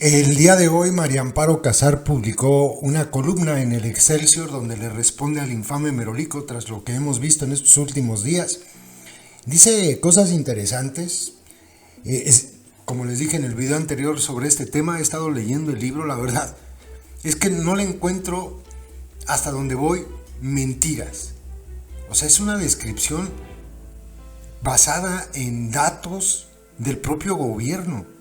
El día de hoy, María Amparo Casar publicó una columna en el Excelsior donde le responde al infame Merolico tras lo que hemos visto en estos últimos días. Dice cosas interesantes. Como les dije en el video anterior sobre este tema, he estado leyendo el libro, la verdad es que no le encuentro, hasta donde voy, mentiras. O sea, es una descripción basada en datos del propio gobierno.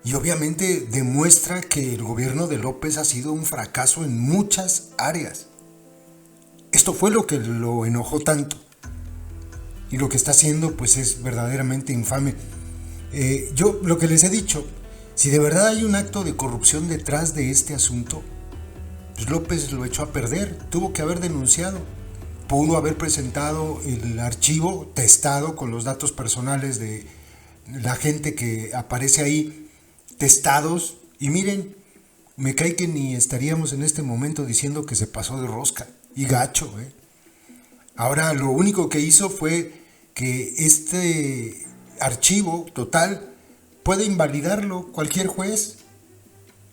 Y obviamente demuestra que el gobierno de López ha sido un fracaso en muchas áreas. Esto fue lo que lo enojó tanto. Y lo que está haciendo pues es verdaderamente infame. Yo lo que les he dicho, si de verdad hay un acto de corrupción detrás de este asunto, pues López lo echó a perder, tuvo que haber denunciado. Pudo haber presentado el archivo testado con los datos personales de la gente que aparece ahí, testados, y miren, me cae que ni estaríamos en este momento diciendo que se pasó de rosca, y gacho, Ahora lo único que hizo fue que este archivo total puede invalidarlo cualquier juez.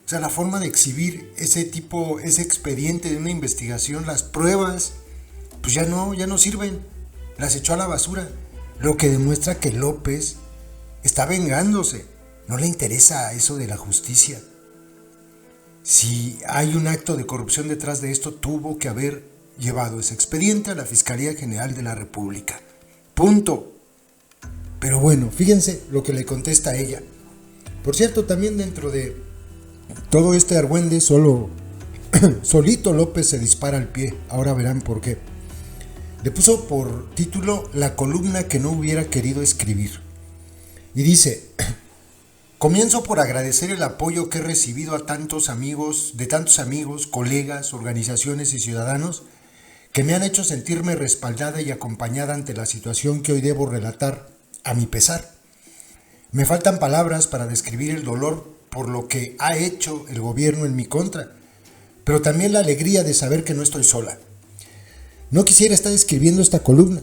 O sea, la forma de exhibir ese expediente de una investigación, las pruebas, pues ya no sirven, las echó a la basura, lo que demuestra que López está vengándose. No le interesa eso de la justicia. Si hay un acto de corrupción detrás de esto, tuvo que haber llevado ese expediente a la Fiscalía General de la República. Punto. Pero bueno, fíjense lo que le contesta ella. Por cierto, también dentro de todo este argüende, solito López se dispara al pie. Ahora verán por qué. Le puso por título la columna que no hubiera querido escribir. Y dice: comienzo por agradecer el apoyo que he recibido de tantos amigos, colegas, organizaciones y ciudadanos que me han hecho sentirme respaldada y acompañada ante la situación que hoy debo relatar a mi pesar. Me faltan palabras para describir el dolor por lo que ha hecho el gobierno en mi contra, pero también la alegría de saber que no estoy sola. No quisiera estar escribiendo esta columna.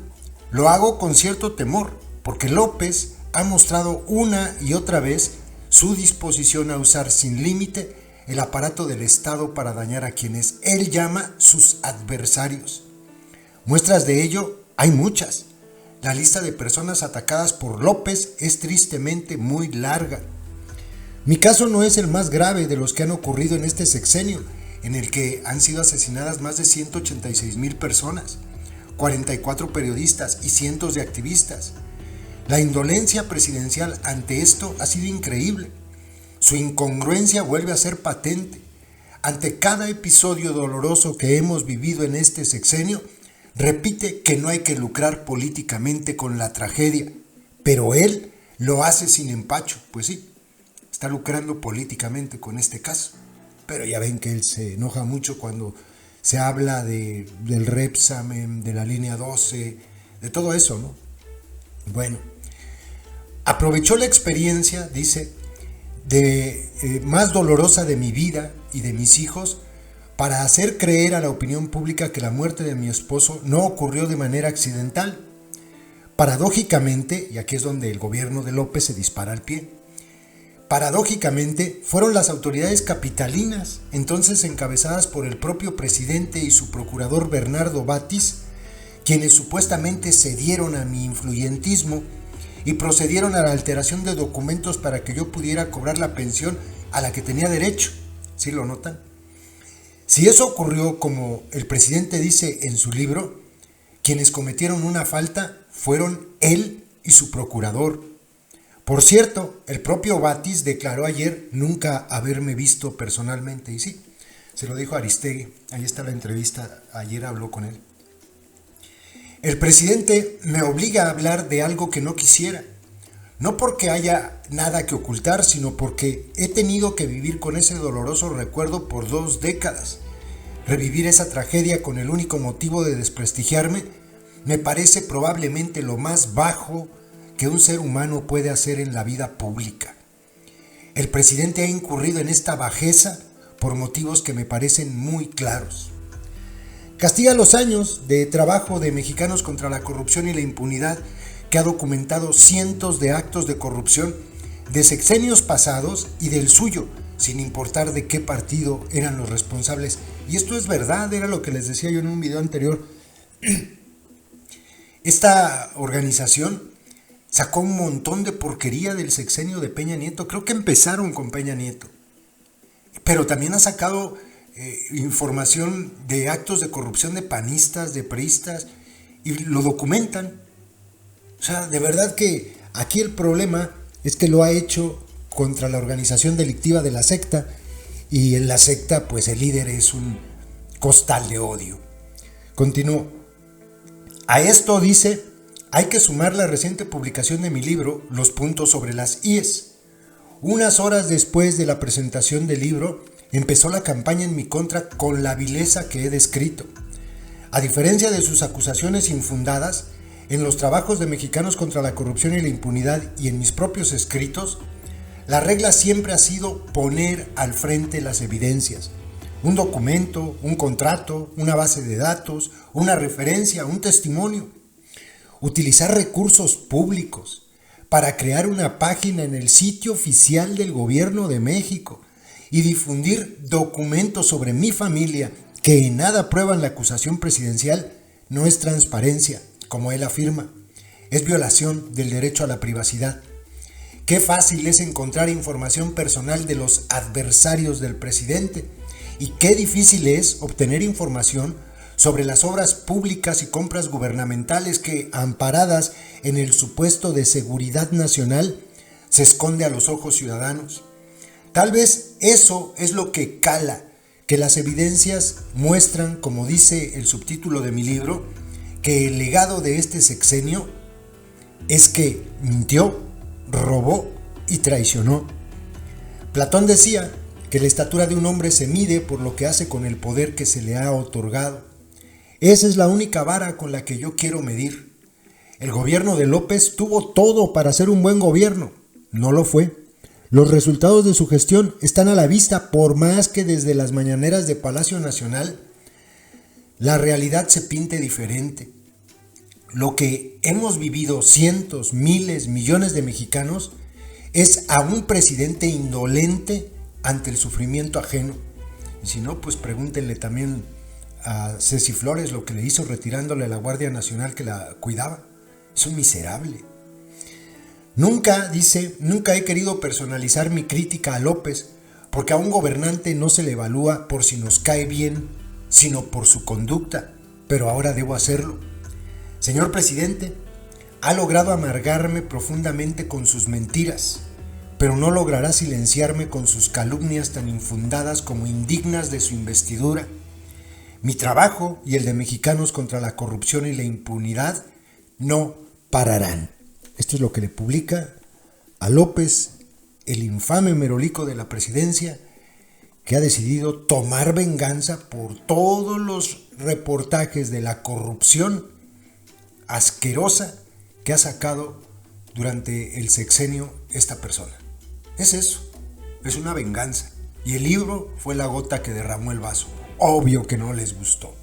Lo hago con cierto temor, porque López ha mostrado una y otra vez su disposición a usar sin límite el aparato del Estado para dañar a quienes él llama sus adversarios. Muestras de ello hay muchas. La lista de personas atacadas por López es tristemente muy larga. Mi caso no es el más grave de los que han ocurrido en este sexenio, en el que han sido asesinadas más de 186,000 personas, 44 periodistas y cientos de activistas. La indolencia presidencial ante esto ha sido increíble. Su incongruencia vuelve a ser patente. Ante cada episodio doloroso que hemos vivido en este sexenio, repite que no hay que lucrar políticamente con la tragedia, pero él lo hace sin empacho. Pues sí, está lucrando políticamente con este caso. Pero ya ven que él se enoja mucho cuando se habla del Repsamen, de la línea 12, de todo eso, ¿no? Bueno, aprovechó la experiencia, dice, más dolorosa de mi vida y de mis hijos para hacer creer a la opinión pública que la muerte de mi esposo no ocurrió de manera accidental. Paradójicamente, y aquí es donde el gobierno de López se dispara al pie, paradójicamente fueron las autoridades capitalinas, entonces encabezadas por el propio presidente y su procurador Bernardo Batis, quienes supuestamente cedieron a mi influyentismo y procedieron a la alteración de documentos para que yo pudiera cobrar la pensión a la que tenía derecho. ¿Sí lo notan? Si eso ocurrió como el presidente dice en su libro, quienes cometieron una falta fueron él y su procurador. Por cierto, el propio Batis declaró ayer nunca haberme visto personalmente, y sí, se lo dijo a Aristegui, ahí está la entrevista, ayer habló con él. El presidente me obliga a hablar de algo que no quisiera, no porque haya nada que ocultar, sino porque he tenido que vivir con ese doloroso recuerdo por 2 décadas. Revivir esa tragedia con el único motivo de desprestigiarme me parece probablemente lo más bajo que un ser humano puede hacer en la vida pública. El presidente ha incurrido en esta bajeza por motivos que me parecen muy claros. Castiga los años de trabajo de Mexicanos contra la Corrupción y la Impunidad, que ha documentado cientos de actos de corrupción de sexenios pasados y del suyo, sin importar de qué partido eran los responsables. Y esto es verdad, era lo que les decía yo en un video anterior. Esta organización sacó un montón de porquería del sexenio de Peña Nieto. Creo que empezaron con Peña Nieto. Pero también ha sacado información de actos de corrupción de panistas, de priistas, y lo documentan. O sea, de verdad que aquí el problema es que lo ha hecho contra la organización delictiva de la secta, y en la secta pues el líder es un costal de odio. Continúo. A esto dice, hay que sumar la reciente publicación de mi libro, Los puntos sobre las IES. Unas horas después de la presentación del libro, empezó la campaña en mi contra con la vileza que he descrito. A diferencia de sus acusaciones infundadas, en los trabajos de Mexicanos contra la Corrupción y la Impunidad y en mis propios escritos, la regla siempre ha sido poner al frente las evidencias. Un documento, un contrato, una base de datos, una referencia, un testimonio. Utilizar recursos públicos para crear una página en el sitio oficial del Gobierno de México y difundir documentos sobre mi familia que en nada prueban la acusación presidencial no es transparencia, como él afirma. Es violación del derecho a la privacidad. Qué fácil es encontrar información personal de los adversarios del presidente y qué difícil es obtener información sobre las obras públicas y compras gubernamentales que, amparadas en el supuesto de seguridad nacional, se esconde a los ojos ciudadanos. Tal vez eso es lo que cala, que las evidencias muestran, como dice el subtítulo de mi libro, que el legado de este sexenio es que mintió, robó y traicionó. Platón decía que la estatura de un hombre se mide por lo que hace con el poder que se le ha otorgado. Esa es la única vara con la que yo quiero medir. El gobierno de López tuvo todo para ser un buen gobierno. No lo fue. Los resultados de su gestión están a la vista, por más que desde las mañaneras de Palacio Nacional la realidad se pinte diferente. Lo que hemos vivido cientos, miles, millones de mexicanos es a un presidente indolente ante el sufrimiento ajeno. Y si no, pues pregúntenle también a Ceci Flores lo que le hizo retirándole a la Guardia Nacional que la cuidaba. Es un miserable. Nunca he querido personalizar mi crítica a López, porque a un gobernante no se le evalúa por si nos cae bien, sino por su conducta, pero ahora debo hacerlo. Señor presidente, ha logrado amargarme profundamente con sus mentiras, pero no logrará silenciarme con sus calumnias tan infundadas como indignas de su investidura. Mi trabajo y el de Mexicanos contra la Corrupción y la Impunidad no pararán. Esto es lo que le publica a López, el infame merolico de la presidencia, que ha decidido tomar venganza por todos los reportajes de la corrupción asquerosa que ha sacado durante el sexenio esta persona. Es eso, es una venganza. Y el libro fue la gota que derramó el vaso. Obvio que no les gustó.